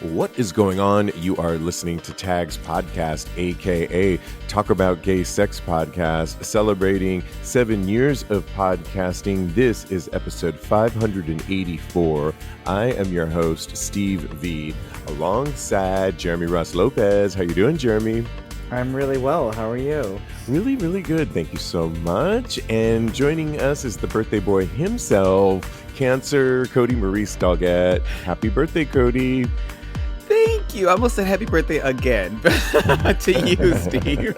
What is going on? You are listening to TAGSPodcast, aka Talk About Gay Sex Podcast, celebrating 7 years of podcasting. This is episode 584. I am your host, Steve V, alongside Jeremy Ross Lopez. How you doing, Jeremy? I'm really well. How are you? Really, really good. Thank you so much. And joining us is the birthday boy himself, Cancer, Kodi Maurice Doggette. Happy birthday, Kodi. Thank you. I almost said happy birthday again to you, Steve.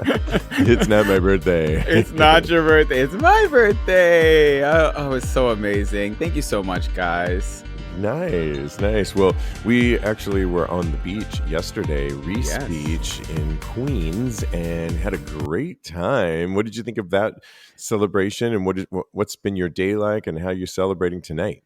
It's not my birthday. It's not your birthday. It's my birthday. Oh, it's so amazing. Thank you so much, guys. Nice. Well, we actually were on the beach yesterday, Reese Beach in Queens, and had a great time. What did you think of that celebration, and what's been your day like, and how you're celebrating tonight?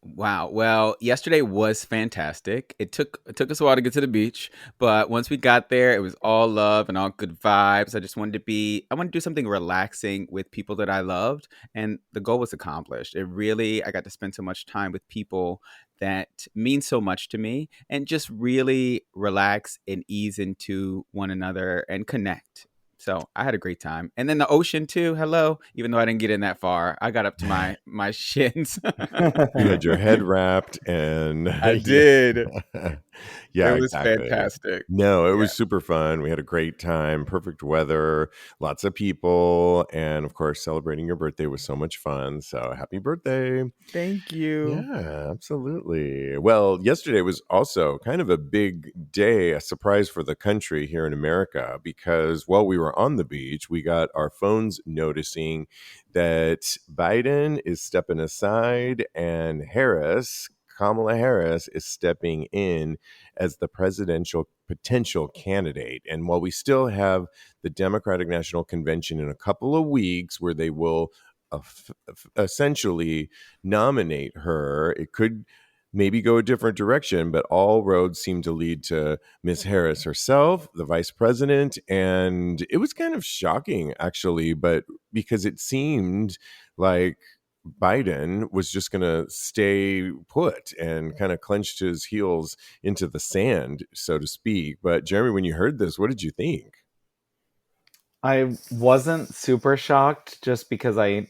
Wow. Well, yesterday was fantastic. It took us a while to get to the beach, but once we got there, it was all love and all good vibes. I wanted to do something relaxing with people that I loved, and the goal was accomplished. I got to spend so much time with people that mean so much to me, and just really relax and ease into one another and connect. So I had a great time. And then the ocean too. Hello. Even though I didn't get in that far, I got up to my shins. You had your head wrapped, and I did. Yeah, it was exactly. fantastic. No, it was super fun. We had a great time, perfect weather, lots of people, and of course, celebrating your birthday was so much fun. So happy birthday. Thank you. Yeah, absolutely. Well, yesterday was also kind of a big day, a surprise for the country here in America, because while we were on the beach, we got our phones noticing that Biden is stepping aside and Kamala Harris is stepping in as the presidential potential candidate. And while we still have the Democratic National Convention in a couple of weeks where they will essentially nominate her, it could maybe go a different direction, but all roads seem to lead to Miss Harris herself, the vice president. And it was kind of shocking, actually, but because it seemed like Biden was just going to stay put and kind of clenched his heels into the sand, so to speak. But Jeremy, when you heard this, what did you think? I wasn't super shocked just because I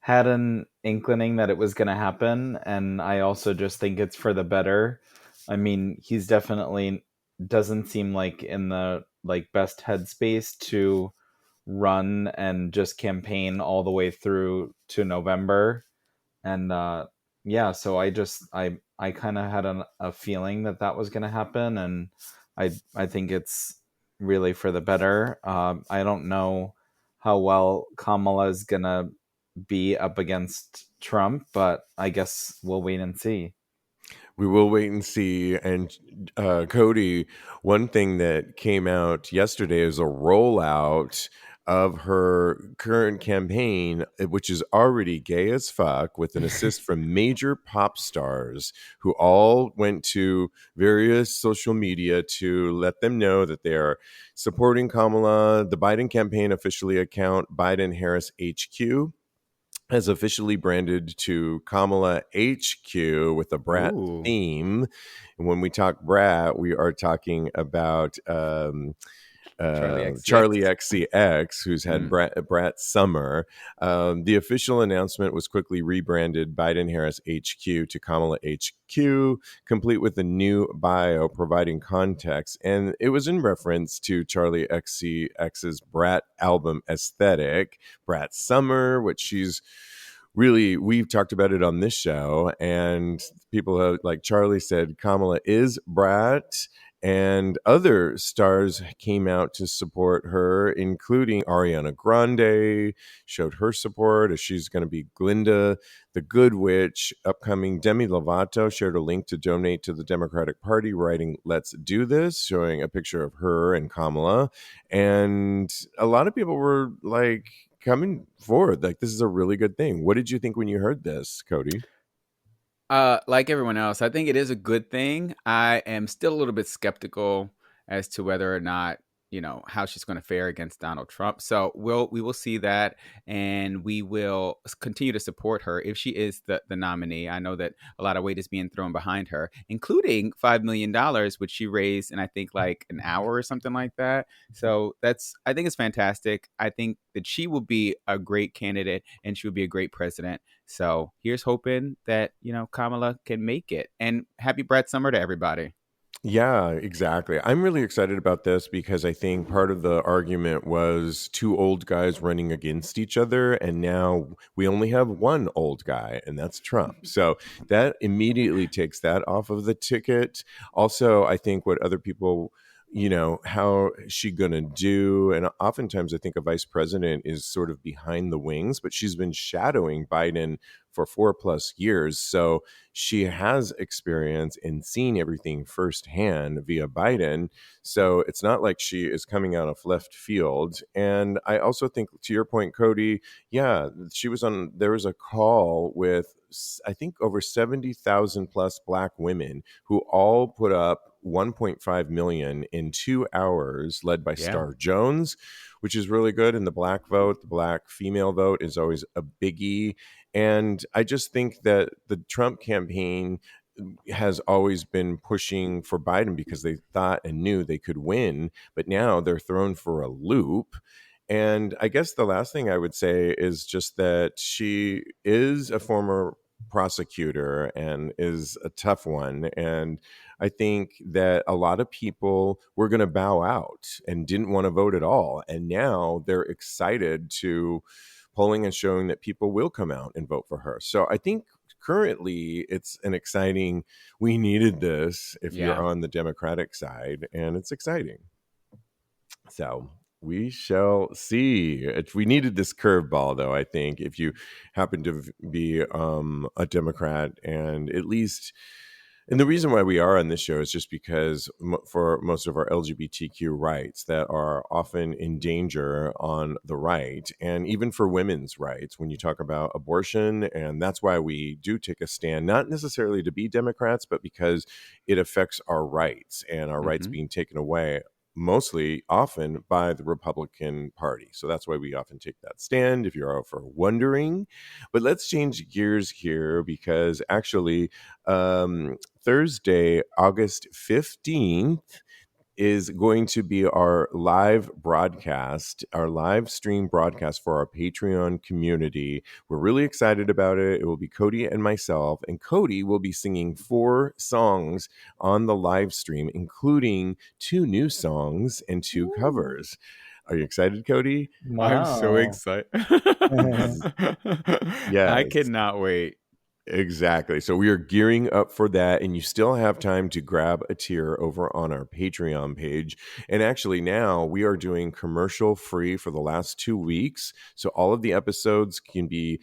had an inkling that it was going to happen. And I also just think it's for the better. I mean, he's definitely doesn't seem like in the best headspace to run and just campaign all the way through to November. And so I kind of had a feeling that was going to happen, and I think it's really for the better. I don't know how well Kamala is going to be up against Trump, but I guess we'll wait and see. We will wait and see. And Kodi, one thing that came out yesterday is a rollout of her current campaign, which is already gay as fuck, with an assist from major pop stars who all went to various social media to let them know that they are supporting Kamala. The Biden campaign officially account, Biden Harris HQ, has officially branded to Kamala HQ with a brat theme. And when we talk brat, we are talking about Charlie XCX, who's had Brat Summer. The official announcement was quickly rebranded Biden Harris HQ to Kamala HQ, complete with a new bio providing context. And it was in reference to Charlie XCX's Brat album aesthetic, Brat Summer, which she's really, we've talked about it on this show, and people have, like Charlie said, Kamala is brat, and other stars came out to support her, including Ariana Grande, showed her support as she's going to be Glinda, the Good Witch. Upcoming Demi Lovato shared a link to donate to the Democratic Party, writing, "Let's do this," showing a picture of her and Kamala. And a lot of people were like, coming forward, like, this is a really good thing. What did you think when you heard this, Kodi? Like everyone else, I think it is a good thing. I am still a little bit skeptical as to whether or not how she's going to fare against Donald Trump. So we will see that, and we will continue to support her if she is the nominee. I know that a lot of weight is being thrown behind her, including $5 million, which she raised in, I think, like an hour or something like that. So I think it's fantastic. I think that she will be a great candidate and she will be a great president. So here's hoping that, Kamala can make it. And happy Brad Summer to everybody. Yeah, exactly. I'm really excited about this because I think part of the argument was two old guys running against each other. And now we only have one old guy, and that's Trump. So that immediately takes that off of the ticket. Also, I think what other people, how is she going to do? And oftentimes I think a vice president is sort of behind the wings, but she's been shadowing Biden for 4+ years. So she has experience in seeing everything firsthand via Biden. So it's not like she is coming out of left field. And I also think, to your point, Kodi, yeah, there was a call with, I think, over 70,000 plus Black women who all put up 1.5 million in 2 hours, led by Star Jones, which is really good. And the Black vote, the Black female vote, is always a biggie. And I just think that the Trump campaign has always been pushing for Biden because they thought and knew they could win, but now they're thrown for a loop. And I guess the last thing I would say is just that she is a former prosecutor and is a tough one. And I think that a lot of people were going to bow out and didn't want to vote at all. And now they're excited to polling is showing that people will come out and vote for her. So I think currently it's an exciting, we needed this if you're on the Democratic side, and it's exciting. So we shall see. We needed this curveball, though, I think, if you happen to be a Democrat, and at least. And the reason why we are on this show is just because for most of our LGBTQ rights that are often in danger on the right, and even for women's rights, when you talk about abortion, and that's why we do take a stand, not necessarily to be Democrats, but because it affects our rights and our rights being taken away mostly often by the Republican Party. So that's why we often take that stand, if you're ever wondering. But let's change gears here because actually Thursday, August 15th, is going to be our live broadcast, our live stream broadcast for our Patreon community. We're really excited about it. It will be Kodi and myself, and Kodi will be singing 4 songs on the live stream, including 2 new songs and 2 covers. Are you excited, Kodi? Wow. I'm so excited. Yeah, I cannot wait. Exactly. So we are gearing up for that, and you still have time to grab a tier over on our Patreon page. And actually now we are doing commercial free for the last 2 weeks. So all of the episodes can be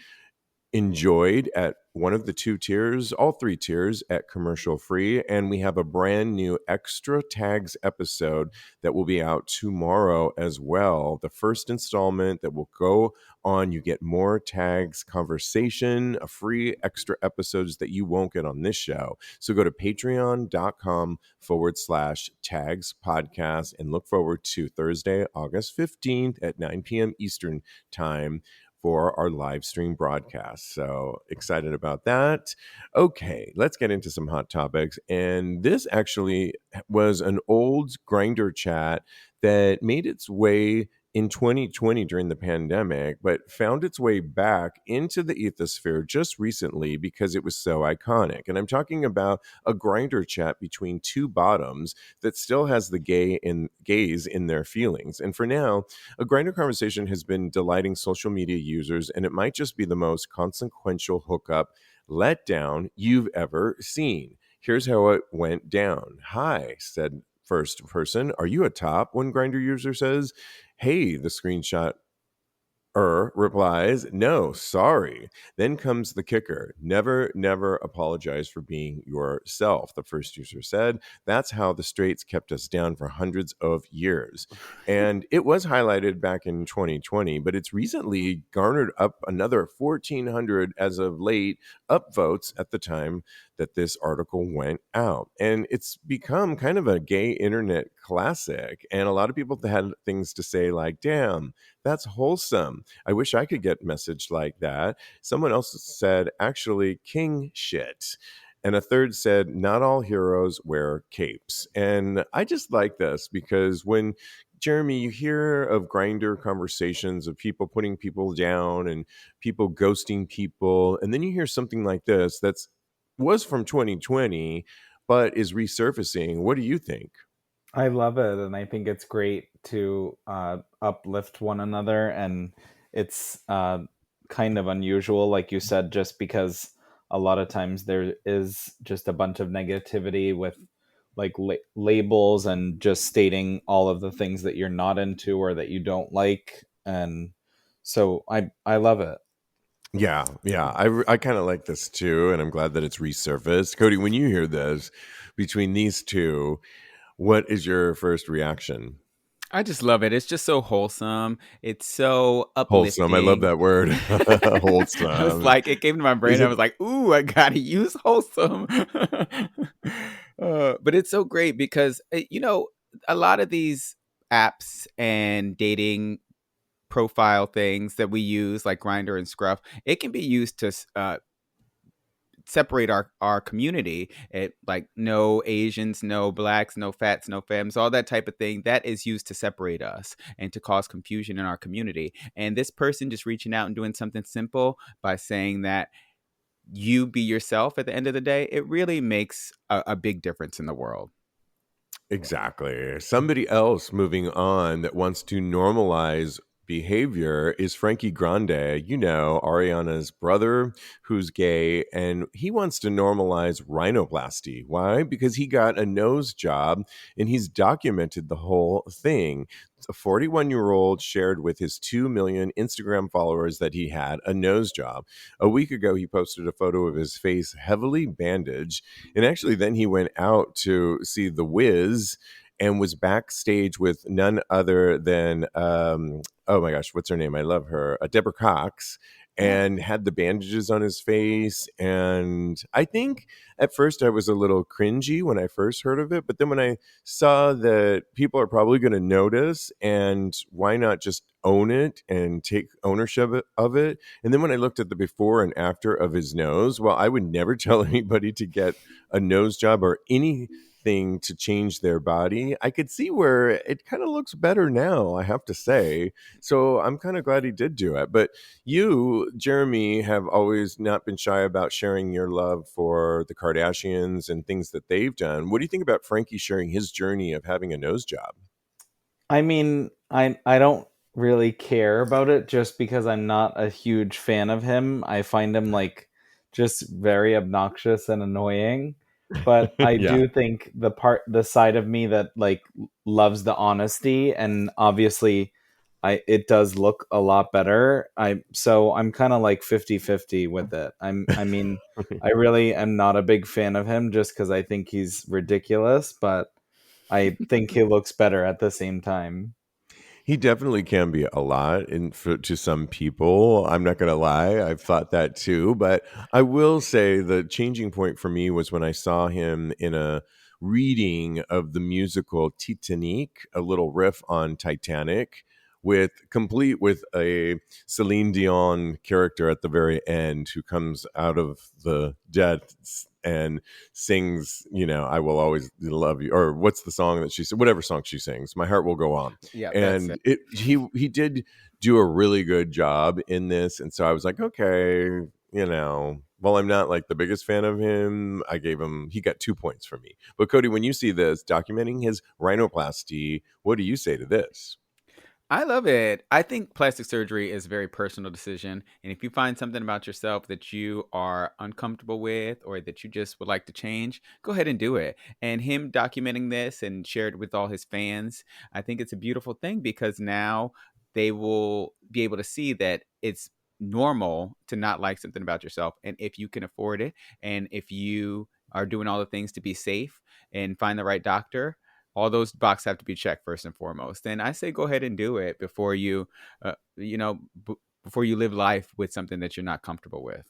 enjoyed at one of the 2 tiers, all 3 tiers at commercial free. And we have a brand new extra tags episode that will be out tomorrow as well. The first installment that will go on, you get more tags conversation, a free extra episodes that you won't get on this show. So go to patreon.com/tags podcast and look forward to Thursday, August 15th at 9 p.m. Eastern time for our live stream broadcast. So excited about that. Okay, let's get into some hot topics. And this actually was an old Grindr chat that made its way in 2020 during the pandemic, but found its way back into the ethosphere just recently because it was so iconic. And I'm talking about a Grindr chat between 2 bottoms that still has the gays in their feelings. And for now, a Grindr conversation has been delighting social media users, and it might just be the most consequential hookup letdown you've ever seen. Here's how it went down. "Hi," said first person. "Are you a top?" One Grindr user says. "Hey," the screenshot replies, "No, sorry." Then comes the kicker. Never apologize for being yourself," the first user said. "That's how the straights kept us down for hundreds of years." And it was highlighted back in 2020, but it's recently garnered up another 1,400 as of late upvotes at the time that this article went out. And it's become kind of a gay internet classic. And a lot of people had things to say like, damn, that's wholesome. I wish I could get messaged like that. Someone else said, actually, king shit. And a third said, not all heroes wear capes. And I just like this because when Jeremy, you hear of Grindr conversations of people putting people down and people ghosting people, and then you hear something like this that's was from 2020 but is resurfacing. What do you think? I love it, and I think it's great to uplift one another, and it's kind of unusual, like you said, just because a lot of times there is just a bunch of negativity with like labels and just stating all of the things that you're not into or that you don't like, and so I love it. Yeah, I kind of like this too, and I'm glad that it's resurfaced. Kodi, when you hear this between these two, what is your first reaction? I just love it. It's just so wholesome. It's so Wholesome. I love uplifting. that word. I was Wholesome. like, it came to my brain. Is I it? was like, ooh, I gotta use wholesome. But it's so great because, a lot of these apps and dating profile things that we use, like Grinder and Scruff, it can be used to separate our community. It, like, no Asians, no blacks, no fats, no femmes, all that type of thing that is used to separate us and to cause confusion in our community. And this person just reaching out and doing something simple by saying that you be yourself at the end of the day, it really makes a big difference in the world. Exactly. Somebody else moving on that wants to normalize behavior is Frankie Grande, Ariana's brother who's gay, and he wants to normalize rhinoplasty. Why? Because he got a nose job and he's documented the whole thing. A 41-year-old shared with his 2 million Instagram followers that he had a nose job. A week ago, he posted a photo of his face heavily bandaged. And actually, then he went out to see The Wiz and was backstage with none other than, oh my gosh, what's her name? I love her, Deborah Cox, and had the bandages on his face. And I think at first I was a little cringy when I first heard of it. But then when I saw that people are probably going to notice, and why not just own it and take ownership of it? And then when I looked at the before and after of his nose, well, I would never tell anybody to get a nose job or anything to change their body. I could see where it kind of looks better now, I have to say. So I'm kind of glad he did do it. But you, Jeremy, have always not been shy about sharing your love for the Kardashians and things that they've done. What do you think about Frankie sharing his journey of having a nose job? I mean, I don't really care about it just because I'm not a huge fan of him. I find him like just very obnoxious and annoying. But I Yeah. do think the side of me that like loves the honesty, and obviously it does look a lot better. I'm kind of like 50-50 with it. I mean, I really am not a big fan of him just cuz I think he's ridiculous, but I think he looks better at the same time. He definitely can be a lot to some people. I'm not going to lie. I've thought that too. But I will say the changing point for me was when I saw him in a reading of the musical Titanic, a little riff on Titanic, complete with a Celine Dion character at the very end who comes out of the depths and sings, I will always love you, or what's the song that she said, whatever song she sings, my heart will go on. Yeah, that's And it. he did do a really good job in this. And so I was like, okay, well, I'm not like the biggest fan of him. He got 2 points from me. But Kodi, when you see this documenting his rhinoplasty, what do you say to this? I love it. I think plastic surgery is a very personal decision. And if you find something about yourself that you are uncomfortable with or that you just would like to change, go ahead and do it. And him documenting this and shared with all his fans, I think it's a beautiful thing because now they will be able to see that it's normal to not like something about yourself. And if you can afford it, and if you are doing all the things to be safe and find the right doctor, all those boxes have to be checked first and foremost. And I say go ahead and do it before you, before you live life with something that you're not comfortable with.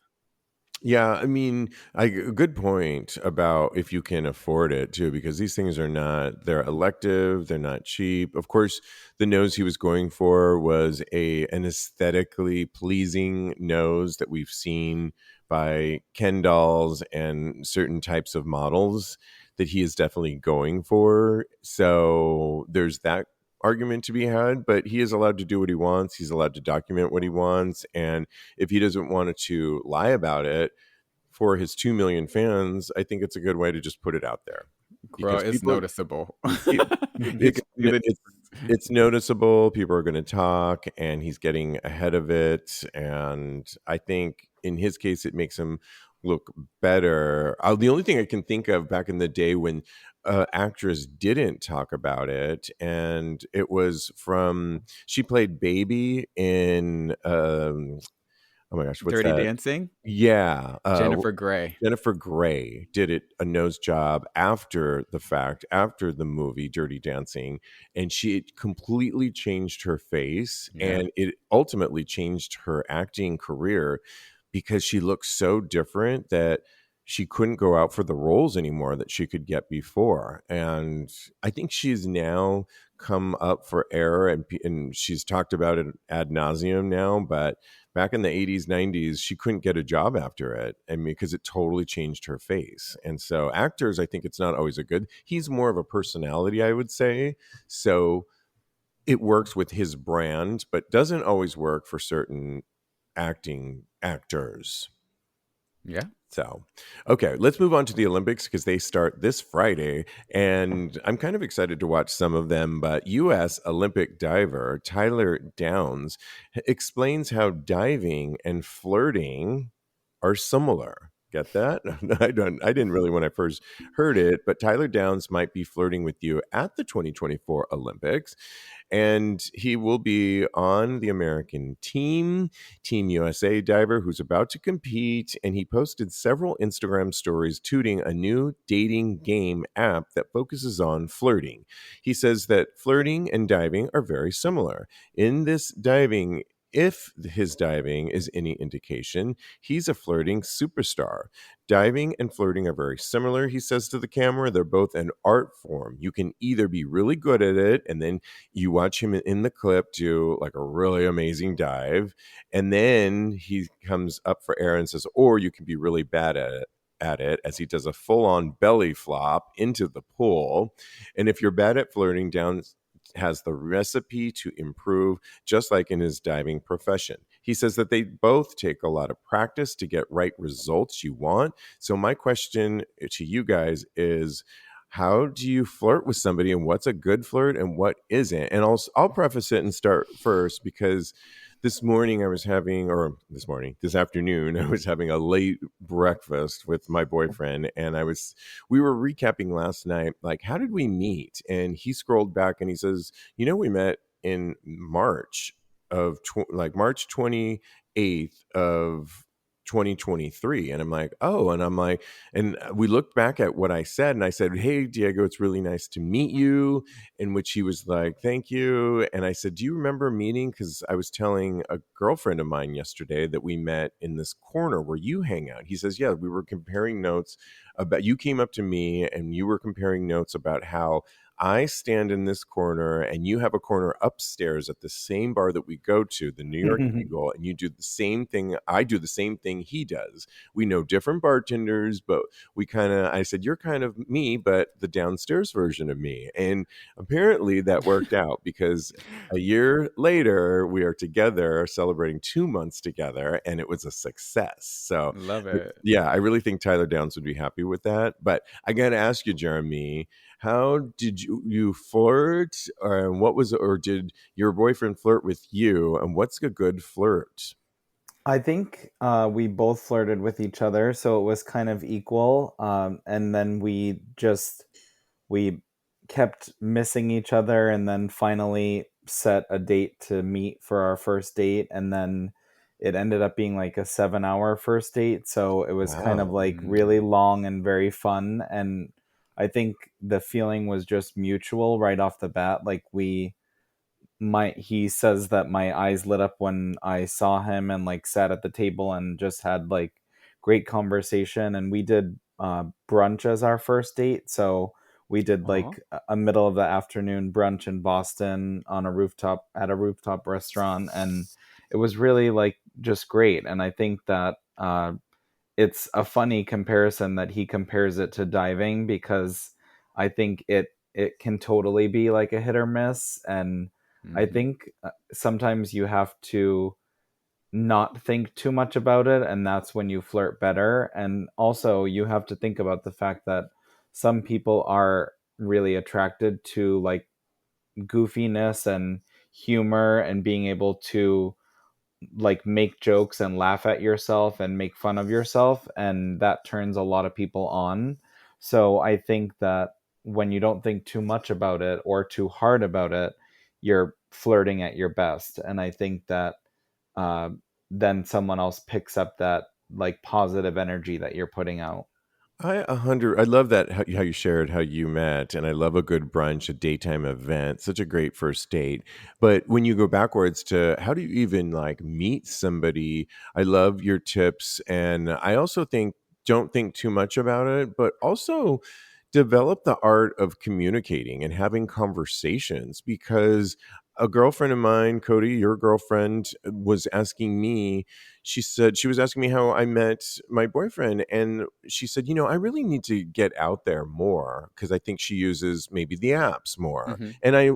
Yeah, I mean, a good point about if you can afford it too, because these things are not, they're elective, they're not cheap. Of course, the nose he was going for was an aesthetically pleasing nose that we've seen by Ken dolls and certain types of models that he is definitely going for. So there's that argument to be had, but he is allowed to do what he wants. He's allowed to document what he wants. And if he doesn't want to lie about it for his 2 million fans, I think it's a good way to just put it out there Bro, because it's people, noticeable. it, You it's can see the it's it's noticeable. People are going to talk, and he's getting ahead of it. And I think in his case, it makes him look better. The only thing I can think of back in the day when actress didn't talk about it, and it was from she played Baby in oh my gosh, what's Dirty that? Dancing, Yeah, Jennifer Grey. Jennifer Grey did a nose job after the fact, after the movie Dirty Dancing, and she completely changed her face, Yeah. and it ultimately changed her acting career because she looked so different that she couldn't go out for the roles anymore that she could get before. And I think she's now come up for air, and she's talked about it ad nauseum now, but back in the 80s 90s she couldn't get a job after it, and because it totally changed her face. And so actors, I think it's not always a good, he's more of a personality, I would say. So it works with his brand but doesn't always work for certain actors. Yeah. So, okay, let's move on to the Olympics because they start this Friday, and I'm kind of excited to watch some of them. But U.S. Olympic diver Tyler Downs explains how diving and flirting are similar. Get that? I don't. I didn't really when I first heard it, but Tyler Downs might be flirting with you at the 2024 Olympics, and he will be on the American Team USA diver who's about to compete. And he posted several Instagram stories touting a new dating game app that focuses on flirting. He says that flirting and diving are very similar. In this diving, if his diving is any indication, he's a flirting superstar. Diving and flirting are very similar, he says to the camera. They're both an art form. You can either be really good at it, and then you watch him in the clip do like a really amazing dive, and then he comes up for air and says, or you can be really bad at it as he does a full-on belly flop into the pool. And if you're bad at flirting, Down has the recipe to improve, just like in his diving profession. He says that they both take a lot of practice to get right results you want. So my question to you guys is, how do you flirt with somebody, and what's a good flirt and what isn't? And I'll preface it and start first because this afternoon, I was having a late breakfast with my boyfriend, and we were recapping last night, like, how did we meet? And he scrolled back and he says, we met in March of March 28th of 2023. And I'm like, oh, and I'm like, and we looked back at what I said, and I said, hey, Diego, it's really nice to meet you. In which he was like, thank you. And I said, do you remember meeting? Because I was telling a girlfriend of mine yesterday that we met in this corner where you hang out. He says, yeah, we were comparing notes about, you came up to me and you were comparing notes about how I stand in this corner and you have a corner upstairs at the same bar that we go to, the New York Eagle, and you do the same thing. I do the same thing he does. We know different bartenders, but I said, you're kind of me, but the downstairs version of me. And apparently that worked out because a year later, we are together celebrating 2 months together, and it was a success. So, Love it. yeah, I really think Tyler Downs would be happy with that. But I got to ask you, Jeremy, how did you flirt? Or did your boyfriend flirt with you? And what's a good flirt? I think we both flirted with each other, so it was kind of equal. And then we kept missing each other, and then finally set a date to meet for our first date, and then it ended up being like a 7-hour first date. So it was kind of Wow. like really long and very fun. And I think the feeling was just mutual right off the bat. Like he says that my eyes lit up when I saw him and like sat at the table and just had like great conversation. And we did brunch as our first date. So we did like a middle of the afternoon brunch in Boston on a rooftop at a rooftop restaurant. And it was really like just great. And I think that it's a funny comparison that he compares it to diving, because I think it can totally be like a hit or miss. And I think sometimes you have to not think too much about it, and that's when you flirt better. And also you have to think about the fact that some people are really attracted to like goofiness and humor and being able to like make jokes and laugh at yourself and make fun of yourself, and that turns a lot of people on. So I think that when you don't think too much about it or too hard about it, you're flirting at your best. And I think that uh, then someone else picks up that like positive energy that you're putting out. I love that how you shared how you met, and I love a good brunch, a daytime event, such a great first date. But when you go backwards to how do you even like meet somebody, I love your tips, and I also think don't think too much about it, but also develop the art of communicating and having conversations, because a girlfriend of mine, Kodi, your girlfriend, was asking me, she said she was asking me how I met my boyfriend. And she said, I really need to get out there more, because I think she uses maybe the apps more. And I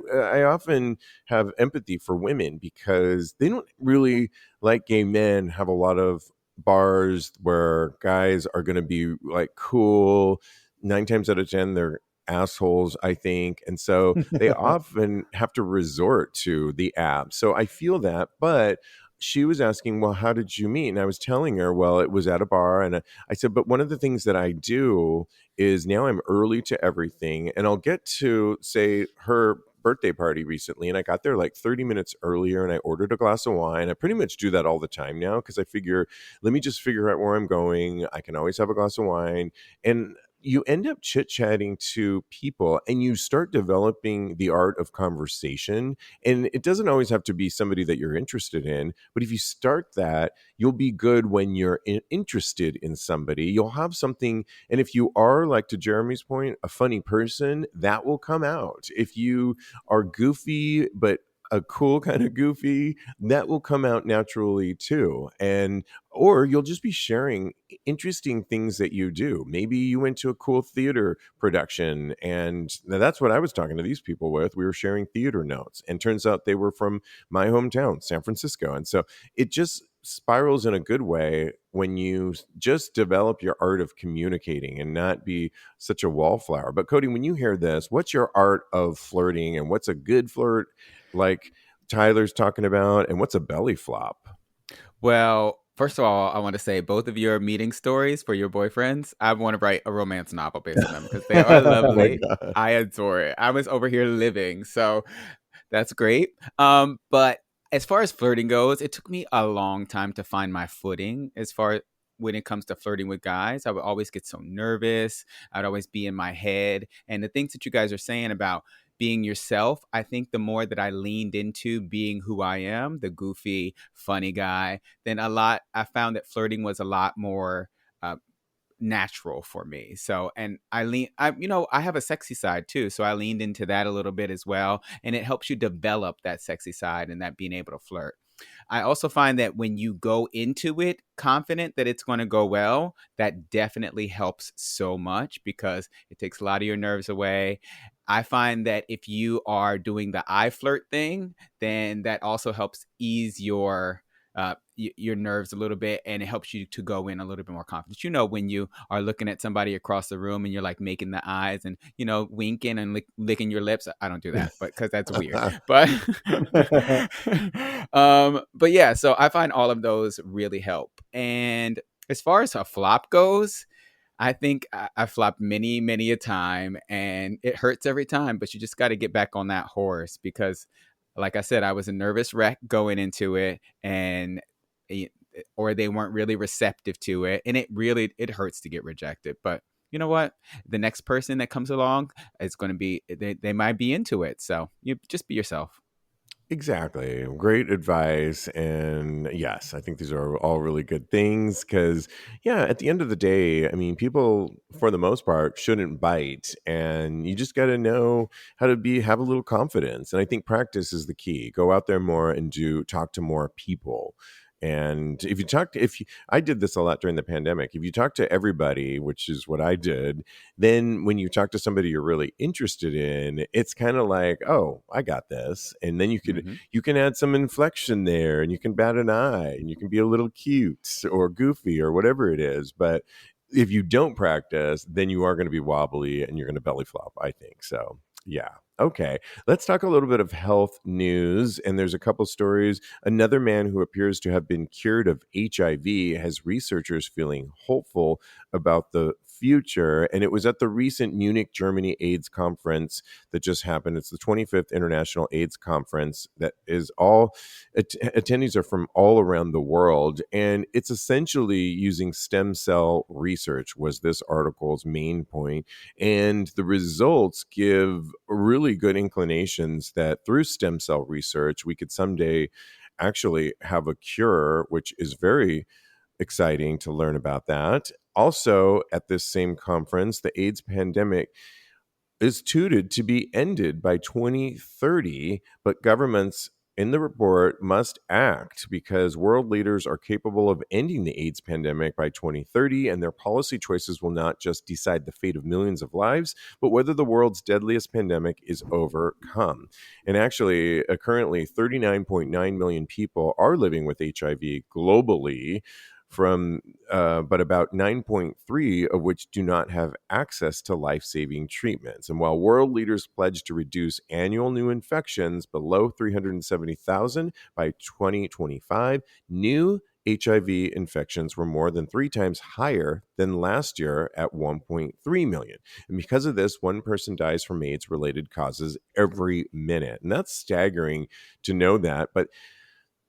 often have empathy for women, because they don't really, like gay men, have a lot of bars where guys are going to be like cool. 9 times out of 10, they're assholes, I think. And so they often have to resort to the app. So I feel that. But she was asking, well, how did you meet? And I was telling her, well, it was at a bar. And I said, but one of the things that I do is now I'm early to everything. And I'll get to, say, her birthday party recently, and I got there like 30 minutes earlier, and I ordered a glass of wine. I pretty much do that all the time now, because I figure, let me just figure out where I'm going. I can always have a glass of wine. And you end up chit-chatting to people, and you start developing the art of conversation. And it doesn't always have to be somebody that you're interested in, but if you start that, you'll be good when you're interested in somebody. You'll have something. And if you are, like to Jeremy's point, a funny person, that will come out. If you are goofy but a cool kind of goofy, that will come out naturally too. And or you'll just be sharing interesting things that you do. Maybe you went to a cool theater production, and that's what I was talking to these people with. We were sharing theater notes, and turns out they were from my hometown, San Francisco. And so it just spirals in a good way when you just develop your art of communicating and not be such a wallflower. But Kodi, when you hear this, what's your art of flirting, and what's a good flirt like Tyler's talking about, and what's a belly flop? Well, first of all, I want to say both of your meeting stories for your boyfriends, I want to write a romance novel based on them, because they are lovely. I adore it. I was over here living, so that's great. But as far as flirting goes, it took me a long time to find my footing as far when it comes to flirting with guys. I would always get so nervous. I'd always be in my head. And the things that you guys are saying about being yourself, I think the more that I leaned into being who I am, the goofy, funny guy, then I found that flirting was a lot more uh, natural for me. So, and I have a sexy side too. So I leaned into that a little bit as well. And it helps you develop that sexy side and that being able to flirt. I also find that when you go into it confident that it's going to go well, that definitely helps so much, because it takes a lot of your nerves away. I find that if you are doing the I flirt thing, then that also helps ease your nerves a little bit, and it helps you to go in a little bit more confident. When you are looking at somebody across the room and you're like making the eyes and winking and licking your lips. I don't do that, but because that's weird. But but yeah, so I find all of those really help. And as far as a flop goes, I think I flopped many, many a time, and it hurts every time, but you just got to get back on that horse, because like I said, I was a nervous wreck going into it, and or they weren't really receptive to it, and it hurts to get rejected. But you know what? The next person that comes along is going to be, they might be into it. So you just be yourself. Exactly. Great advice. And yes, I think these are all really good things because, yeah, at the end of the day, I mean, people, for the most part, shouldn't bite. And you just got to know how to have a little confidence. And I think practice is the key. Go out there more and talk to more people. And I did this a lot during the pandemic. If you talk to everybody, which is what I did, then when you talk to somebody you're really interested in, it's kind of like, oh, I got this. And then Mm-hmm. you can add some inflection there, and you can bat an eye, and you can be a little cute or goofy or whatever it is. But if you don't practice, then you are going to be wobbly and you're going to belly flop, I think. So yeah. Okay, let's talk a little bit of health news. And there's a couple stories. Another man who appears to have been cured of HIV has researchers feeling hopeful about the future. And it was at the recent Munich, Germany AIDS conference that just happened. It's the 25th International AIDS Conference that is attendees are from all around the world. And it's essentially using stem cell research was this article's main point. And the results give really good inclinations that through stem cell research, we could someday actually have a cure, which is very exciting to learn about that. Also, at this same conference, the AIDS pandemic is touted to be ended by 2030, but governments in the report must act because world leaders are capable of ending the AIDS pandemic by 2030, and their policy choices will not just decide the fate of millions of lives, but whether the world's deadliest pandemic is overcome. And actually, currently, 39.9 million people are living with HIV globally, but about 9.3 of which do not have access to life-saving treatments. And while world leaders pledge to reduce annual new infections below 370,000 by 2025, new HIV infections were more than 3 times higher than last year at 1.3 million. And because of this, one person dies from AIDS-related causes every minute. And that's staggering to know that. But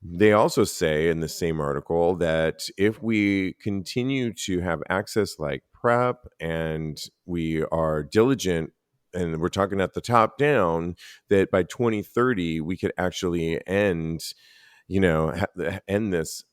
they also say in the same article that if we continue to have access like PrEP and we are diligent, and we're talking at the top down, that by 2030 we could actually end this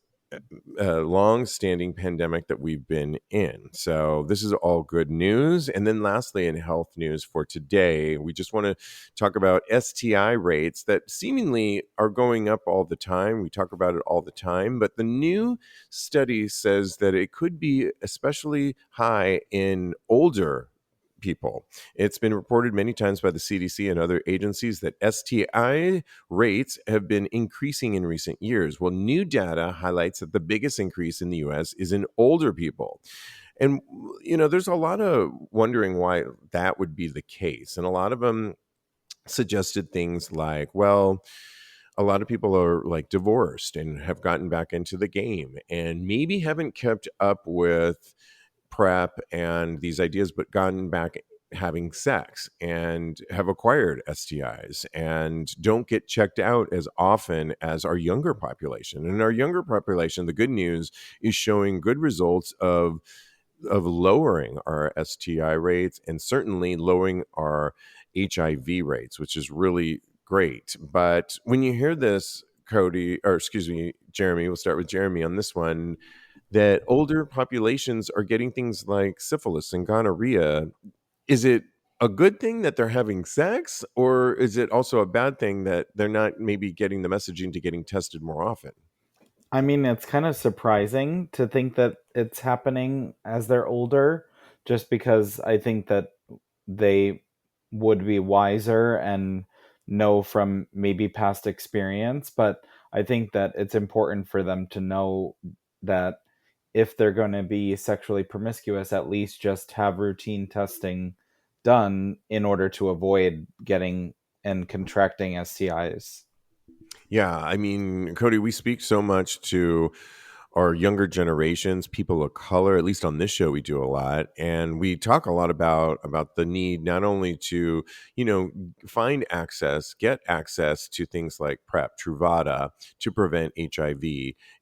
long-standing pandemic that we've been in. So this is all good news. And then lastly, in health news for today, we just want to talk about STI rates that seemingly are going up all the time. We talk about it all the time, but the new study says that it could be especially high in older people. It's been reported many times by the CDC and other agencies that STI rates have been increasing in recent years. Well, new data highlights that the biggest increase in the US is in older people. And, there's a lot of wondering why that would be the case. And a lot of them suggested things like, well, a lot of people are like divorced and have gotten back into the game and maybe haven't kept up with PrEP and these ideas, but gotten back having sex and have acquired STIs and don't get checked out as often as our younger population. And our younger population, the good news is showing good results of lowering our STI rates and certainly lowering our HIV rates, which is really great. But when you hear this, Jeremy, we'll start with Jeremy on this one, that older populations are getting things like syphilis and gonorrhea. Is it a good thing that they're having sex, or is it also a bad thing that they're not maybe getting the messaging to getting tested more often? I mean, it's kind of surprising to think that it's happening as they're older, just because I think that they would be wiser and know from maybe past experience. But I think that it's important for them to know that if they're going to be sexually promiscuous, at least just have routine testing done in order to avoid getting and contracting STIs. Yeah, I mean, Kodi, we speak so much to our younger generations, people of color. At least on this show, we do a lot, and we talk a lot about the need not only to get access to things like PrEP, Truvada to prevent HIV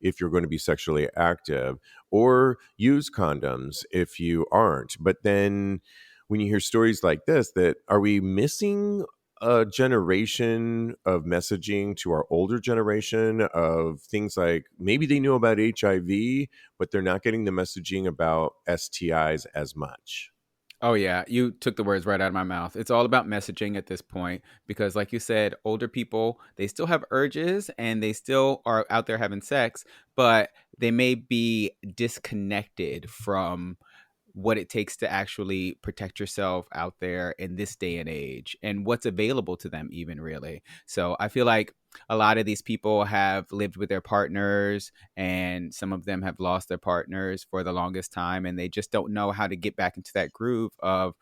if you're going to be sexually active, or use condoms if you aren't. But then when you hear stories like this, that are we missing a generation of messaging to our older generation of things like maybe they know about HIV, but they're not getting the messaging about STIs as much. Oh yeah, you took the words right out of my mouth. It's all about messaging at this point because like you said, older people, they still have urges and they still are out there having sex, but they may be disconnected from what it takes to actually protect yourself out there in this day and age and what's available to them even really. So I feel like a lot of these people have lived with their partners and some of them have lost their partners for the longest time and they just don't know how to get back into that groove of,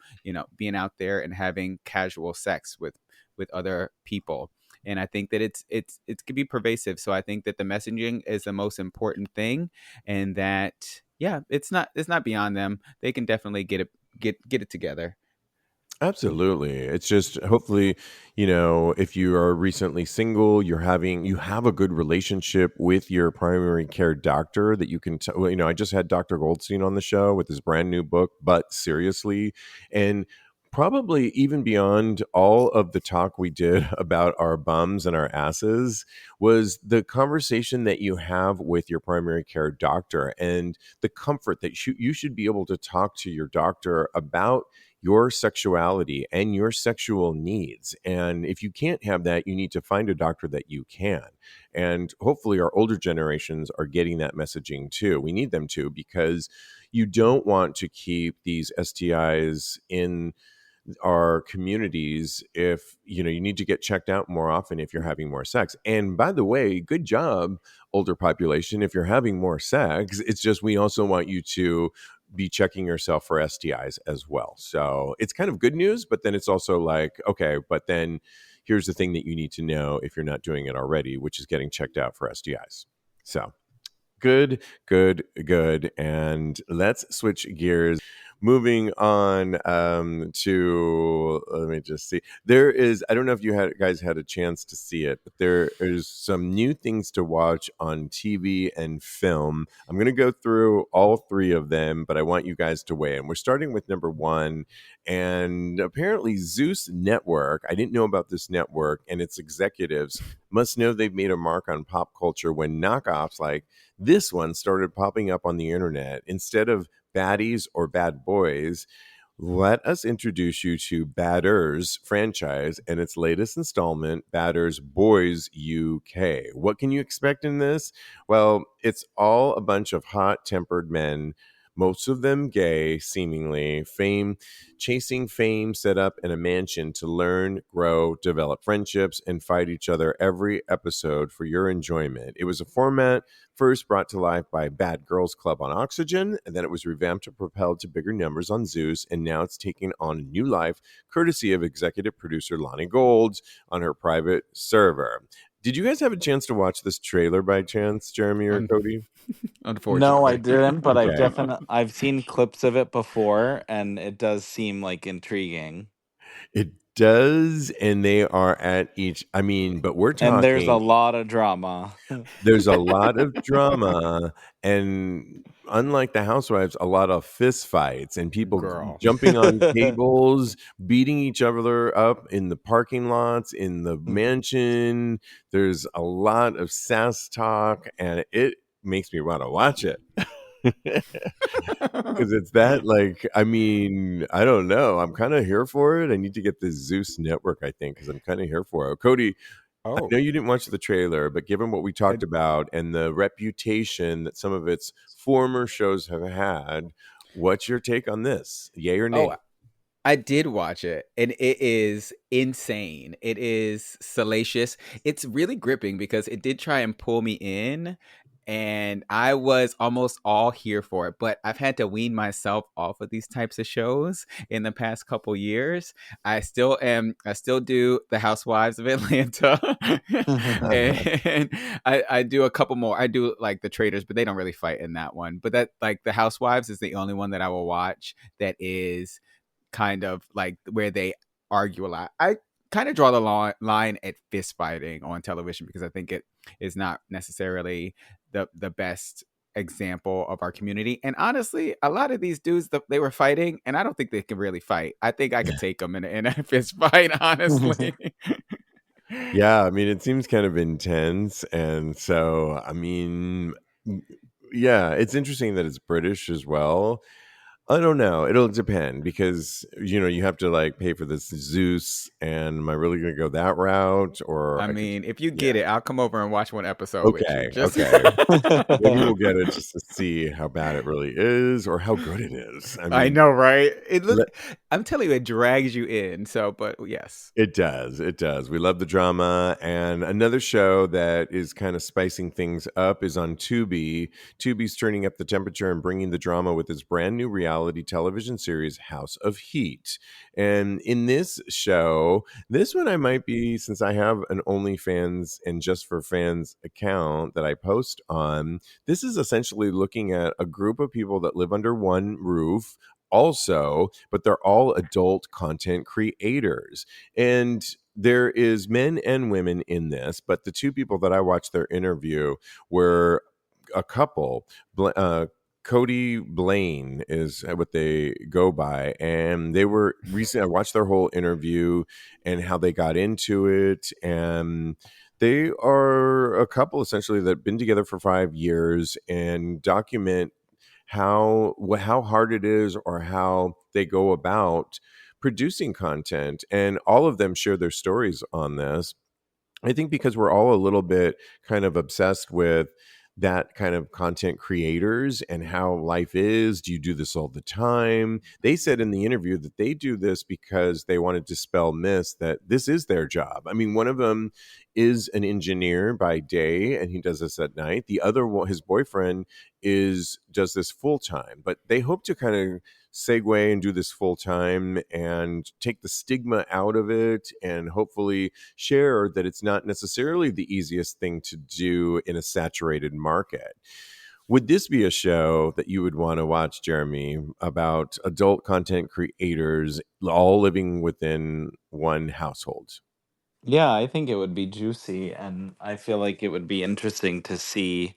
being out there and having casual sex with other people. And I think that it could be pervasive. So I think that the messaging is the most important thing, and that yeah, it's not beyond them. They can definitely get it together. Absolutely. It's just hopefully, if you are recently single, you have a good relationship with your primary care doctor that you can I just had Dr. Goldstein on the show with his brand new book, But Seriously, and probably even beyond all of the talk we did about our bums and our asses was the conversation that you have with your primary care doctor and the comfort that you should be able to talk to your doctor about your sexuality and your sexual needs. And if you can't have that, you need to find a doctor that you can. And hopefully, our older generations are getting that messaging too. We need them to, because you don't want to keep these STIs in our communities if you need to get checked out more often if you're having more sex. And by the way, good job, older population, if you're having more sex. It's just we also want you to be checking yourself for STIs as well. So it's kind of good news, but then it's also like, okay, but then here's the thing that you need to know if you're not doing it already, which is getting checked out for STIs. So good, good, good. And let's switch gears. Moving on to, let me just see. There is, I don't know if guys had a chance to see it, but there is some new things to watch on TV and film. I'm going to go through all three of them, but I want you guys to weigh in. We're starting with number one, and apparently Zeus Network, I didn't know about this network, and its executives must know they've made a mark on pop culture when knockoffs like this one started popping up on the internet. Instead of baddies or bad boys, let us introduce you to Badders franchise and its latest installment, Badders Boys UK. What can you expect in this? Well, it's all a bunch of hot-tempered men, most of them gay, seemingly, chasing fame, set up in a mansion to learn, grow, develop friendships, and fight each other every episode for your enjoyment. It was a format first brought to life by Bad Girls Club on Oxygen, and then it was revamped and propelled to bigger numbers on Zeus, and now it's taking on a new life, courtesy of executive producer Lonnie Gold on her private server. Did you guys have a chance to watch this trailer by chance, Jeremy or Cody? Unfortunately. No, I didn't, but Okay. I've seen clips of it before, and it does seem like intriguing. It does, and they are at each. I mean, but we're And there's a talking. lot of drama. There's a lot of drama, and unlike the Housewives, a lot of fist fights and people Girl. jumping on tables, beating each other up in the parking lots, in the mansion. There's a lot of sass talk, and it makes me want to watch it. Because it's that, like, I mean, I don't know. I'm kind of here for it. I need to get the Zeus Network, I think, because I'm kind of here for it. Cody, I Oh, know you didn't watch the trailer, but given what we I, talked about and the reputation that some of its former shows have had, what's your take on this? Yay or oh, nay? I did watch it, and it is insane. It is salacious. It's really gripping because it did try and pull me in, and I was almost all here for it. But I've had to wean myself off of these types of shows in the past couple years. I still am. I still do the Housewives of Atlanta, and I do a couple more. I do like the Traders, but they don't really fight in that one. But that like the Housewives is the only one that I will watch that is kind of like where they argue a lot. I kind of draw the line at fist fighting on television because I think it is not necessarily the best example of our community. And honestly, a lot of these dudes that they were fighting, and I don't think they can really fight. I think I could take them in a fist fight, honestly. Yeah, I mean, it seems kind of intense. And so, I mean, yeah, it's interesting that it's British as well. I don't know. It'll depend because, you have to like pay for this Zeus. And am I really going to go that route? Or I I could, mean, if you yeah. get it, I'll come over and watch one episode with you. Okay. Just Okay. Maybe we'll get it just to see how bad it really is or how good it is. I I mean, know, right? le- I'm telling you, it drags you in. So, but yes. it does. It does. We love the drama. And another show that is kind of spicing things up is on Tubi. Tubi's turning up the temperature and bringing the drama with its brand new reality television series, House of Heat. And in this show, this one I might be, since I have an OnlyFans and Just for Fans account that I post on, this is essentially looking at a group of people that live under one roof also, but they're all adult content creators. And there is men and women in this, but the two people that I watched their interview were a couple. Cody Blaine is what they go by, and they were recent. I watched their whole interview and how they got into it, and they are a couple essentially that have been together for 5 years and document how hard it is or how they go about producing content, and all of them share their stories on this. I think because we're all a little bit kind of obsessed with that kind of content creators and how life is. Do you do this all the time? They said in the interview that they do this because they want to dispel myths that this is their job. I mean, one of them is an engineer by day and he does this at night. The other one, his boyfriend, is does this full time, but they hope to kind of segue and do this full time and take the stigma out of it and hopefully share that it's not necessarily the easiest thing to do in a saturated market. Would this be a show that you would want to watch, Jeremy, about adult content creators all living within one household? Yeah, I think it would be juicy, and I feel like it would be interesting to see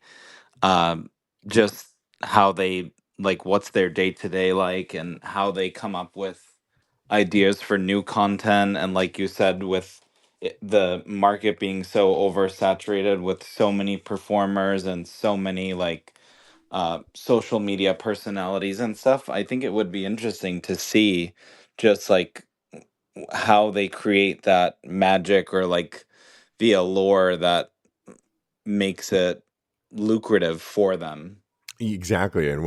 um, just how they like what's their day to day like, and how they come up with ideas for new content. And like you said, with the market being so oversaturated with so many performers and so many like social media personalities and stuff, I think it would be interesting to see just like how they create that magic or like the allure that makes it lucrative for them. Exactly. And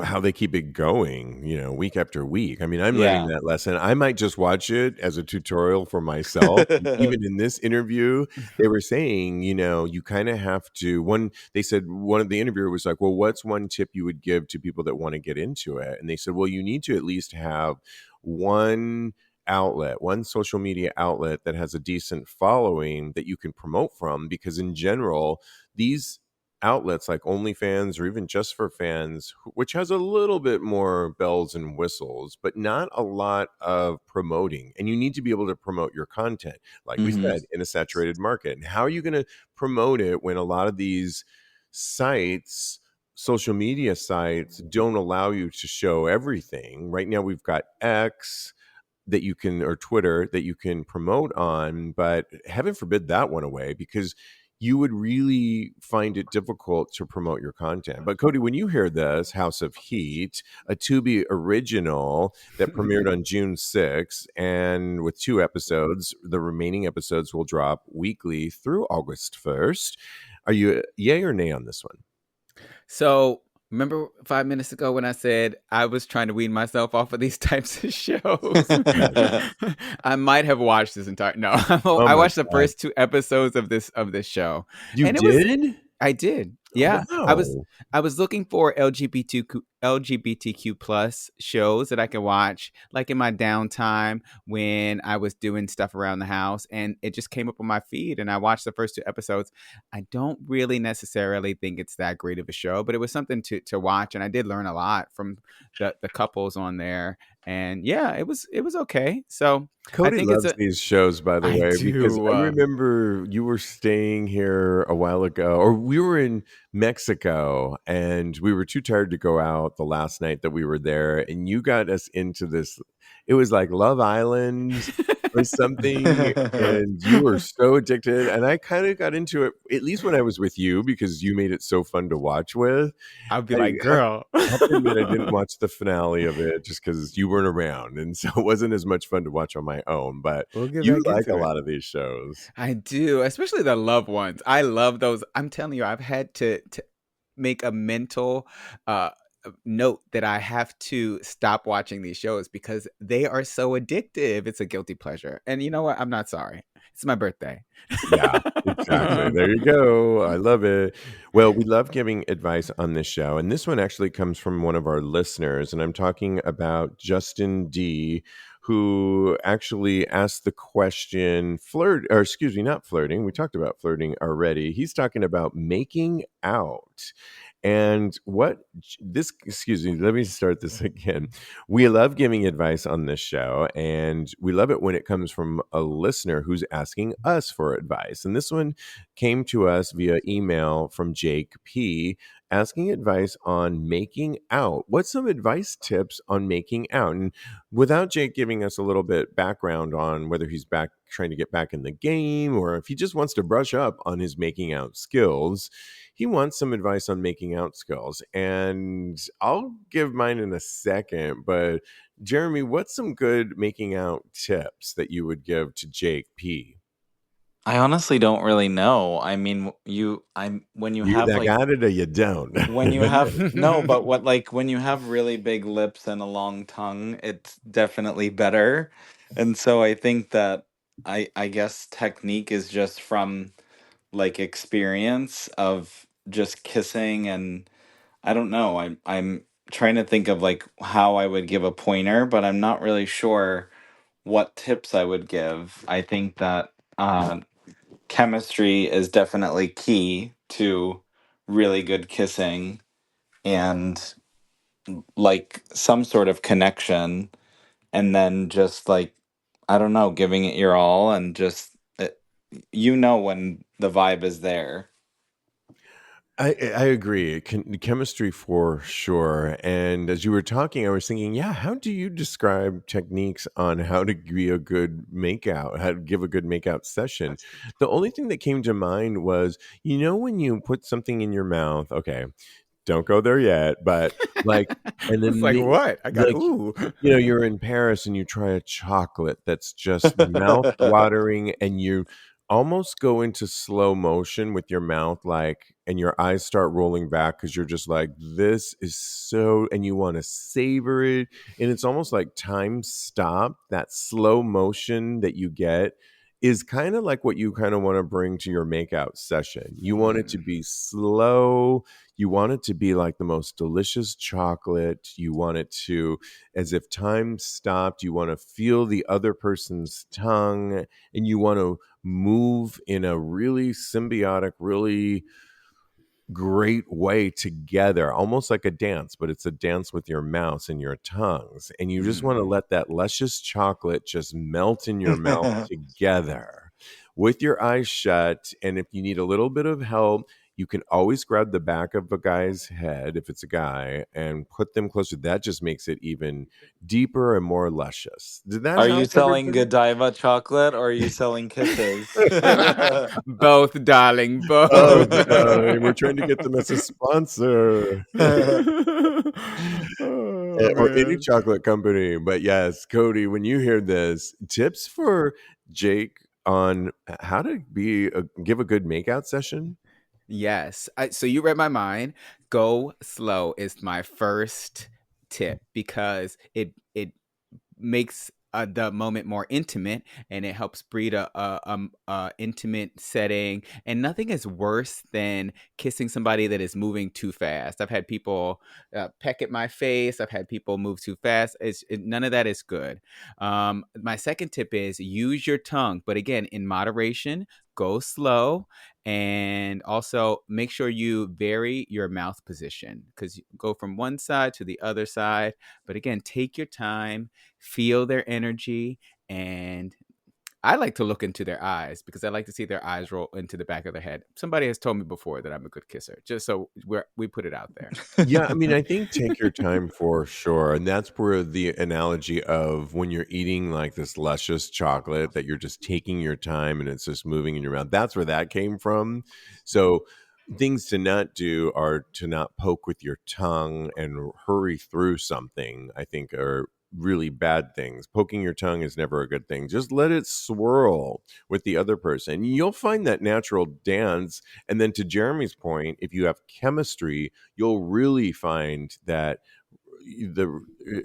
how they keep it going, week after week. I mean, I'm learning Yeah. that lesson. I might just watch it as a tutorial for myself. Even in this interview, they were saying, you kind of have to they said one of the interviewer was like, well, what's one tip you would give to people that want to get into it? And they said, well, you need to at least have one social media outlet that has a decent following that you can promote from, because in general, these outlets like OnlyFans or even Just for Fans, which has a little bit more bells and whistles, but not a lot of promoting. And you need to be able to promote your content, like we Hmm. said, in a saturated market. And how are you going to promote it when a lot of these sites, social media sites, don't allow you to show everything? Right now, we've got X that you can, or Twitter, that you can promote on, but heaven forbid that went away, because you would really find it difficult to promote your content. But Cody, when you hear this, House of Heat, a Tubi original that premiered on June 6th, and with 2 episodes, the remaining episodes will drop weekly through August 1st. Are you yay or nay on this one? So remember 5 minutes ago when I said I was trying to wean myself off of these types of shows? I might have watched this entire no. Oh I my watched the God. first 2 episodes of this show. You And it was did? I did. Yeah. Wow. I was looking for LGBTQ plus shows that I could watch like in my downtime when I was doing stuff around the house, and it just came up on my feed and I watched the first 2 episodes. I don't really necessarily think it's that great of a show, but it was something to watch, and I did learn a lot from the couples on there. And yeah, it was okay. So I Kodi think it's loves a these shows, by the I way, because do. I remember you were staying here a while ago, or we were in Mexico, and we were too tired to go out the last night that we were there, and you got us into this. It was like Love Island or something, and you were so addicted. And I kind of got into it, at least when I was with you, because you made it so fun to watch with. I'll be I like, have girl. have to admit I didn't watch the finale of it just because you weren't around, and so it wasn't as much fun to watch on my own. But We'll get you back like a into it. lot of these shows. I do, especially the loved ones. I love those. I'm telling you, I've had to make a mental note that I have to stop watching these shows because they are so addictive. It's a guilty pleasure. And you know what? I'm not sorry. It's my birthday. Yeah, exactly. There you go. I love it. Well, we love giving advice on this show. And this one actually comes from one of our listeners. And I'm talking about Justin D, who actually asked the question or excuse me, not flirting. We talked about flirting already. He's talking about making out. And excuse me, let me start this again. We love giving advice on this show, and we love it when it comes from a listener who's asking us for advice. And this one came to us via email from Jake P, asking advice on making out. What's some advice tips on making out? And without Jake giving us a little bit background on whether he's back trying to get back in the game or if he just wants to brush up on his making out skills, he wants some advice on making out skills. And I'll give mine in a second, but Jeremy, what's some good making out tips that you would give to Jake P? I honestly don't really know. I mean, when you You have that like got it or you don't? when you have no, but what like when you have really big lips and a long tongue, it's definitely better. And so I think that I guess technique is just from like experience of just kissing, and I don't know. I'm trying to think of like how I would give a pointer, but I'm not really sure what tips I would give. I think that chemistry is definitely key to really good kissing, and like some sort of connection, and then just like I don't know, giving it your all, and just when the vibe is there. I agree. Chemistry for sure. And as you were talking, I was thinking, yeah, how do you describe techniques on how to be a good makeout, how to give a good makeout session? The only thing that came to mind was, when you put something in your mouth, okay, don't go there yet, but like, and It's then like, what? I got like, ooh. you're in Paris and you try a chocolate that's just mouth watering, and you almost go into slow motion with your mouth, like, and your eyes start rolling back because you're just like, this is so, and you want to savor it. And it's almost like time stop. That slow motion that you get is kind of like what you kind of want to bring to your makeout session. You want it to be slow. You want it to be like the most delicious chocolate. You want it to, as if time stopped, you want to feel the other person's tongue, and you want to move in a really symbiotic, really great way together, almost like a dance, but it's a dance with your mouths and your tongues. And you just want to let that luscious chocolate just melt in your mouth together with your eyes shut. And if you need a little bit of help, you can always grab the back of a guy's head if it's a guy and put them closer. That just makes it even deeper and more luscious. Did that Are you help selling everybody? Godiva chocolate, or are you selling kisses? Both, darling, Oh, both. darling, we're trying to get them as a sponsor. Oh Or any man. chocolate company. But yes, Kodi, when you hear this, tips for Jake on how to give a good makeout session? Yes. So you read my mind. Go slow is my first tip because it makes the moment more intimate, and it helps breed a intimate setting. And nothing is worse than kissing somebody that is moving too fast. I've had people peck at my face. I've had people move too fast. None of that is good. My second tip is use your tongue, but again, in moderation. go slow, and also make sure you vary your mouth position, because you go from one side to the other side. But again, take your time, feel their energy, and I like to look into their eyes because I like to see their eyes roll into the back of their head. Somebody has told me before that I'm a good kisser, just so we put it out there. Yeah, I mean, I think take your time for sure. And that's where the analogy of when you're eating like this luscious chocolate that you're just taking your time and it's just moving in your mouth. That's where that came from. So things to not do are to not poke with your tongue and hurry through something, I think are really bad things. Poking your tongue is never a good thing. Just let it swirl with the other person. You'll find that natural dance. And then to Jeremy's point, if you have chemistry, you'll really find that the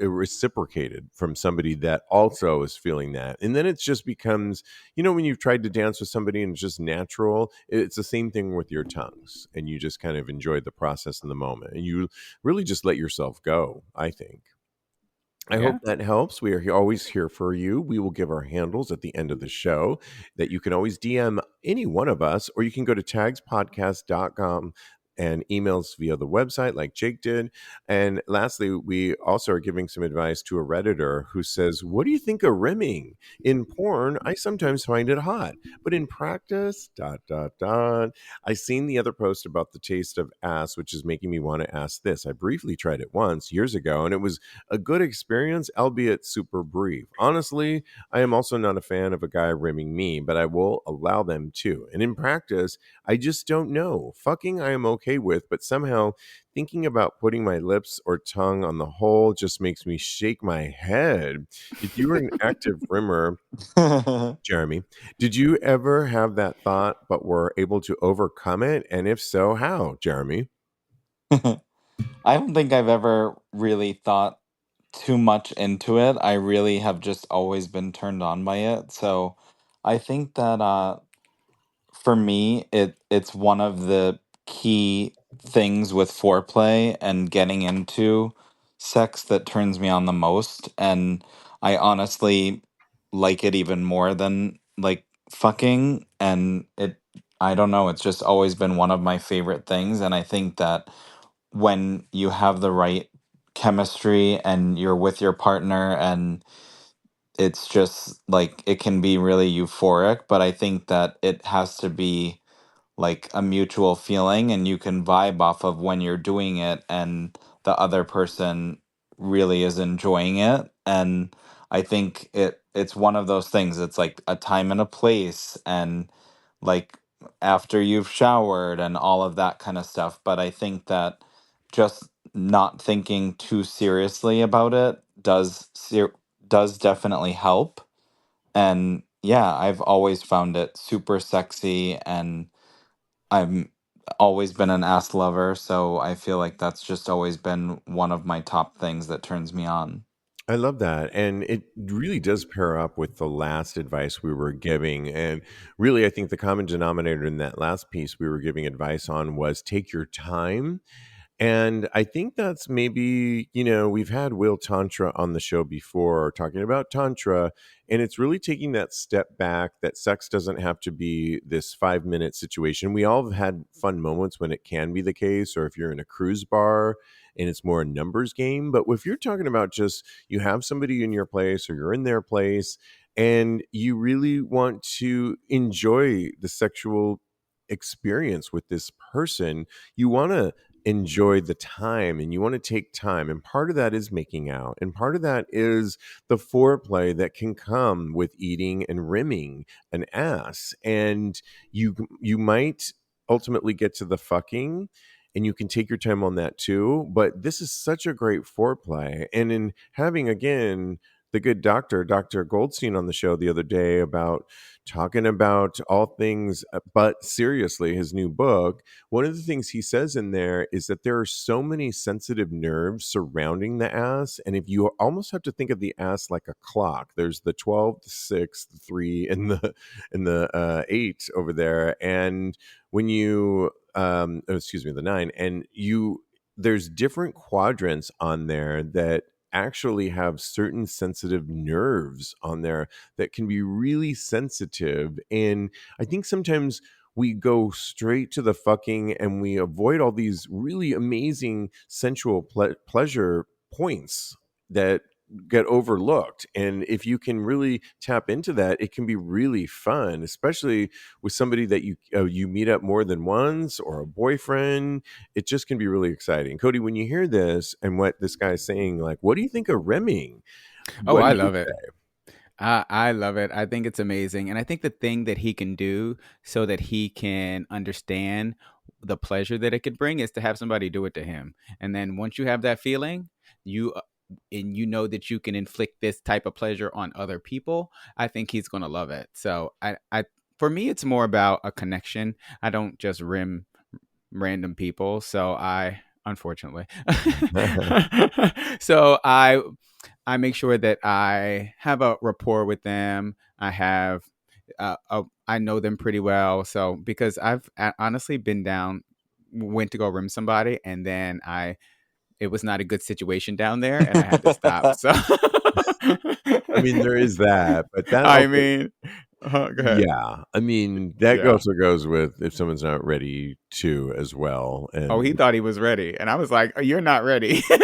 reciprocated from somebody that also is feeling that. And then it just becomes, when you've tried to dance with somebody and it's just natural, it's the same thing with your tongues, and you just kind of enjoy the process in the moment and you really just let yourself go, I think. I Yeah. hope that helps. We are always here for you. We will give our handles at the end of the show that you can always DM any one of us, or you can go to tagspodcast.com and emails via the website like Jake did. And lastly, we also are giving some advice to a Redditor who says, what do you think of rimming? In porn, I sometimes find it hot, but in practice, ... I seen the other post about the taste of ass, which is making me want to ask this. I briefly tried it once years ago, and it was a good experience, albeit super brief. Honestly, I am also not a fan of a guy rimming me, but I will allow them too. And in practice, I just don't know. Fucking I am okay with, but somehow thinking about putting my lips or tongue on the hole just makes me shake my head. If you were an active rimmer, Jeremy, did you ever have that thought but were able to overcome it? And if so, how, Jeremy? I don't think I've ever really thought too much into it. I really have just always been turned on by it. So I think that for me, it's one of the key things with foreplay and getting into sex that turns me on the most. And I honestly like it even more than like fucking. And I don't know, it's just always been one of my favorite things. And I think that when you have the right chemistry and you're with your partner, and it's just like it can be really euphoric, but I think that it has to be like a mutual feeling, and you can vibe off of when you're doing it and the other person really is enjoying it. And I think it's one of those things. It's like a time and a place, and like after you've showered and all of that kind of stuff. But I think that just not thinking too seriously about it does definitely help. And yeah, I've always found it super sexy, and I've always been an ass lover, so I feel like that's just always been one of my top things that turns me on. I love that. And it really does pair up with the last advice we were giving. And really, I think the common denominator in that last piece we were giving advice on was take your time. And I think that's maybe, we've had Will Tantra on the show before talking about Tantra, and it's really taking that step back that sex doesn't have to be this 5-minute situation. We all have had fun moments when it can be the case, or if you're in a cruise bar and it's more a numbers game. But if you're talking about just you have somebody in your place or you're in their place and you really want to enjoy the sexual experience with this person, you want to enjoy the time and you want to take time, and part of that is making out, and part of that is the foreplay that can come with eating and rimming an ass. And you might ultimately get to the fucking, and you can take your time on that too, but this is such a great foreplay. And in having, again, the good Dr. Goldstein on the show the other day about talking about all things but seriously, his new book, one of the things he says in there is that there are so many sensitive nerves surrounding the ass. And if you almost have to think of the ass like a clock, there's the 12, the 6, the 3, and the 8 over there. And when you, excuse me, the 9, and there's different quadrants on there that actually have certain sensitive nerves on there that can be really sensitive. And I think sometimes we go straight to the fucking and we avoid all these really amazing sensual pleasure points that get overlooked. And if you can really tap into that, it can be really fun, especially with somebody that you meet up more than once, or a boyfriend. It just can be really exciting. Kodi, when you hear this and what this guy is saying, like, what do you think of rimming? Oh, What do I you love it. I love it. I think it's amazing. And I think the thing that he can do so that he can understand the pleasure that it could bring is to have somebody do it to him. And then once you have that feeling, you know that you can inflict this type of pleasure on other people, I think he's going to love it. So I for me, it's more about a connection. I don't just rim random people. So unfortunately, so I make sure that I have a rapport with them. I know them pretty well. So because I've honestly went to go rim somebody, and then it was not a good situation down there, and I had to stop. So I mean, there is that, but that I also, mean, go ahead. yeah, I mean, that Yeah. also goes with if someone's not ready to as well. Oh, he And thought he was ready, and I was like, "You're not ready." okay,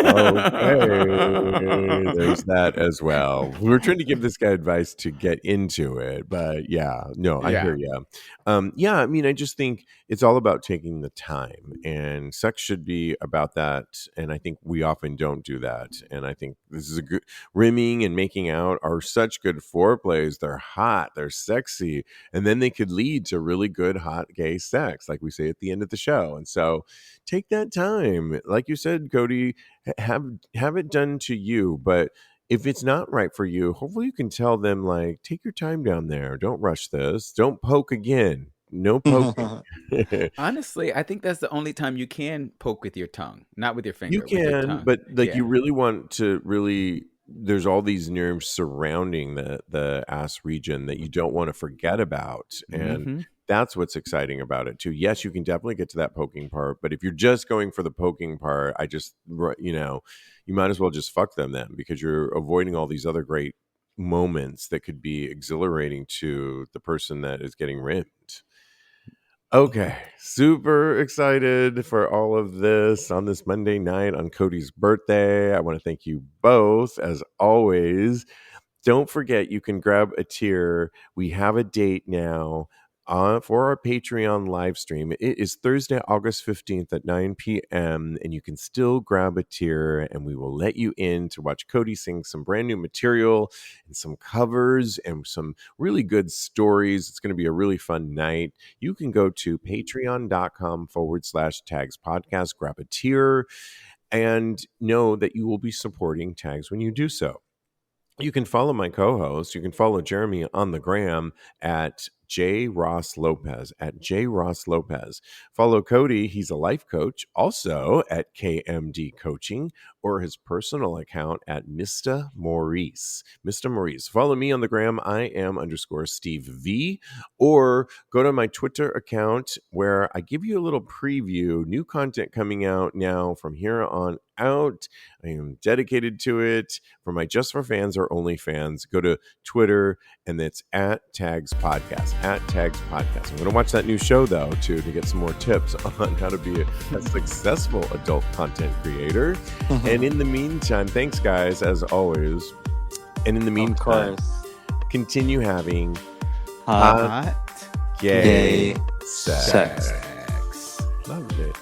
there's that as well. We were trying to give this guy advice to get into it, but yeah, no, I hear Yeah. you. Yeah, I mean, I just think it's all about taking the time, and sex should be about that. And I think we often don't do that. And I think this is a good rimming and making out are such good foreplays. They're hot, they're sexy, and then they could lead to really good, hot gay sex, like we say at the end of the show. And so, take that time, like you said, Kodi, have it done to you. But if it's not right for you, hopefully you can tell them, like, take your time down there, don't rush this, don't poke again, no poking. Honestly, I think that's the only time you can poke with your tongue, not with your You finger, with your can, tongue. but like you Yeah. really want to really, there's all these nerves surrounding the ass region that you don't want to forget about. And Mm-hmm. that's what's exciting about it too. Yes, you can definitely get to that poking part, but if you're just going for the poking part, you might as well just fuck them then, because you're avoiding all these other great moments that could be exhilarating to the person that is getting rimmed. Okay, super excited for all of this on this Monday night on Kodi's birthday. I want to thank you both, as always. Don't forget, you can grab a tier. We have a date now for our Patreon live stream. It is Thursday, August 15th at 9 p.m., and you can still grab a tier, and we will let you in to watch Kodi sing some brand new material and some covers and some really good stories. It's going to be a really fun night. You can go to patreon.com/TAGSPodcast, grab a tier, and know that you will be supporting Tags when you do so. You can follow my co-host. You can follow Jeremy on the gram at @JRossLopez. Follow Kodi. He's a life coach, also at KMD Coaching, or his personal account at Mr. Maurice. Mr. Maurice. Follow me on the gram. I am _Steve V. Or go to my Twitter account where I give you a little preview. New content coming out now from here on out. I am dedicated to it. For my Just for Fans or Only Fans, go to Twitter, and it's at TAGSPodcast. I'm going to watch that new show, though, too, to get some more tips on how to be a successful adult content creator. And in the meantime, thanks, guys, as always. And in the meantime, continue having Hot gay sex. Loved it.